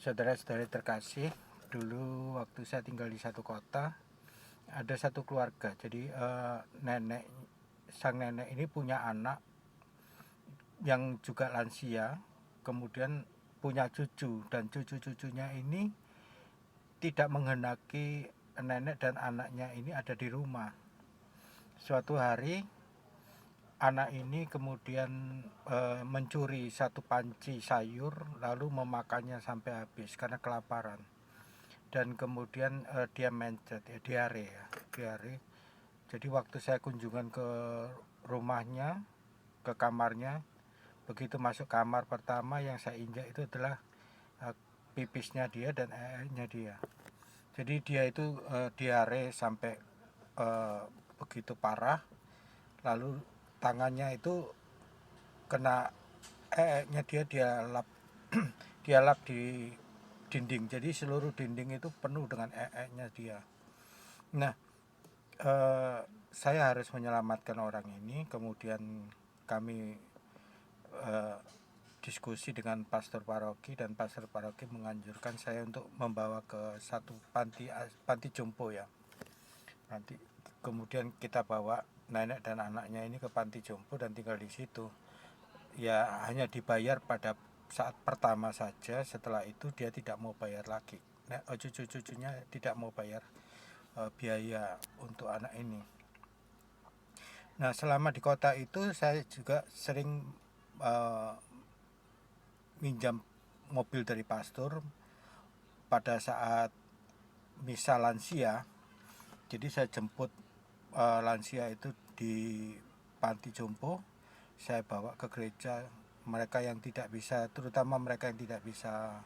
Saudara-saudari terkasih, dulu waktu saya tinggal di satu kota, ada satu keluarga. Jadi sang nenek ini punya anak yang juga lansia, kemudian punya cucu, dan cucu-cucunya ini tidak menghendaki nenek dan anaknya ini ada di rumah. Suatu hari anak ini kemudian mencuri satu panci sayur lalu memakannya sampai habis karena kelaparan. Dan kemudian dia mencet ya, diare. Jadi waktu saya kunjungan ke rumahnya, ke kamarnya, begitu masuk kamar pertama yang saya injak itu adalah pipisnya dia dan airnya dia. Jadi dia itu diare sampai begitu parah, lalu tangannya itu kena dia lap dia lap di dinding. Jadi seluruh dinding itu penuh dengan dia. Nah, saya harus menyelamatkan orang ini. Kemudian kami diskusi dengan pastor paroki, dan pastor paroki menganjurkan saya untuk membawa ke satu panti jompo ya. Nanti kemudian kita bawa nenek dan anaknya ini ke panti jompo dan tinggal di situ. Ya hanya dibayar pada saat pertama saja, setelah itu dia tidak mau bayar lagi. Nah, cucu-cucunya tidak mau bayar biaya untuk anak ini. Nah, selama di kota itu saya juga sering minjam mobil dari pastor pada saat misa lansia. Jadi saya jemput lansia itu di panti jompo, saya bawa ke gereja. Mereka yang tidak bisa, terutama mereka yang tidak bisa,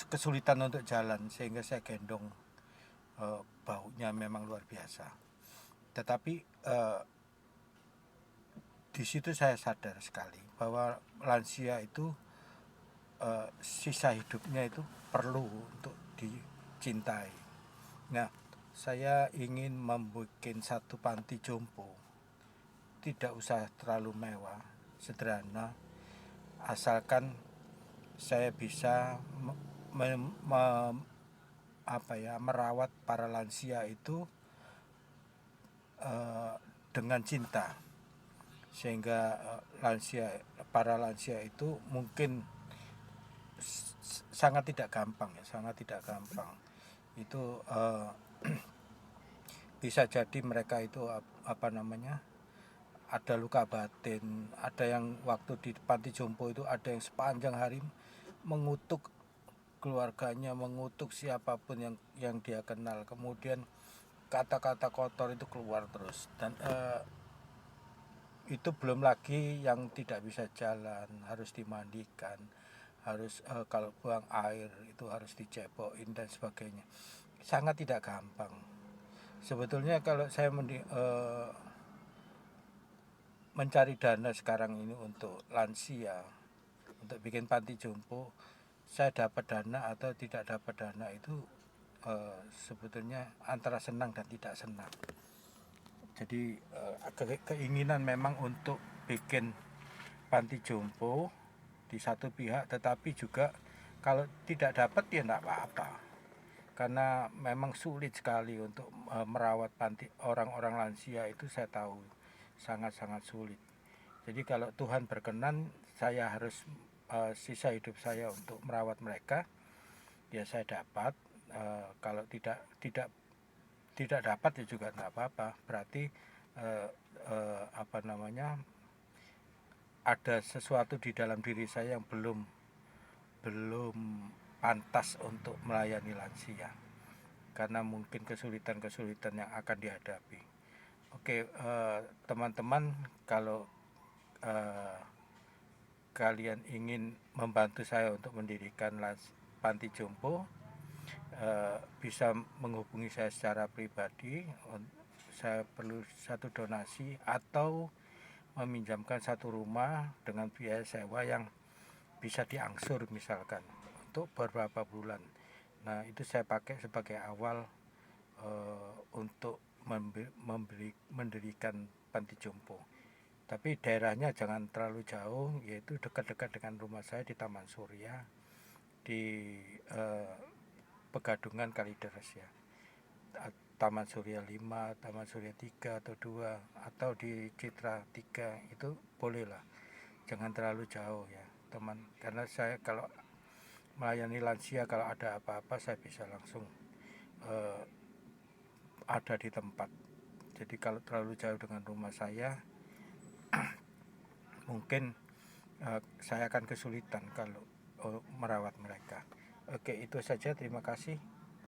kesulitan untuk jalan, sehingga saya gendong. Baunya memang luar biasa. Tetapi di situ saya sadar sekali bahwa lansia itu sisa hidupnya itu perlu untuk dicintai. Nah, saya ingin membuat satu panti jompo. Tidak usah terlalu mewah, sederhana, asalkan saya bisa merawat para lansia itu dengan cinta, sehingga para lansia itu mungkin sangat tidak gampang itu bisa jadi mereka itu ada luka batin, ada yang waktu di panti jompo itu ada yang sepanjang hari mengutuk keluarganya, mengutuk siapapun yang dia kenal, kemudian kata-kata kotor itu keluar terus. Dan itu belum lagi yang tidak bisa jalan, harus dimandikan, harus kalau buang air itu harus dicebokin dan sebagainya. Sangat tidak gampang. Sebetulnya kalau saya mencari dana sekarang ini untuk lansia, untuk bikin panti jompo, saya dapat dana atau tidak dapat dana itu sebetulnya antara senang dan tidak senang. Jadi keinginan memang untuk bikin panti jompo di satu pihak, tetapi juga kalau tidak dapat ya tidak apa-apa, karena memang sulit sekali untuk merawat panti orang-orang lansia itu. Saya tahu sangat-sangat sulit. Jadi kalau Tuhan berkenan saya harus sisa hidup saya untuk merawat mereka, ya saya dapat. Kalau tidak dapat ya juga tidak apa-apa, berarti ada sesuatu di dalam diri saya yang belum pantas untuk melayani lansia, karena mungkin kesulitan-kesulitan yang akan dihadapi. Oke, teman-teman, kalau kalian ingin membantu saya untuk mendirikan panti jompo, bisa menghubungi saya secara pribadi. Saya perlu satu donasi atau meminjamkan satu rumah dengan biaya sewa yang bisa diangsur misalkan untuk beberapa bulan. Nah, itu saya pakai sebagai awal untuk mendirikan panti jompo. Tapi daerahnya jangan terlalu jauh, yaitu dekat-dekat dengan rumah saya di Taman Surya. di Pegadungan Kalideres ya, Taman Surya 5, Taman Surya 3 atau 2, atau di Citra 3 itu bolehlah, jangan terlalu jauh ya teman, karena saya kalau melayani lansia, kalau ada apa-apa saya bisa langsung ada di tempat. Jadi kalau terlalu jauh dengan rumah saya mungkin saya akan kesulitan kalau merawat mereka. Oke, itu saja, terima kasih.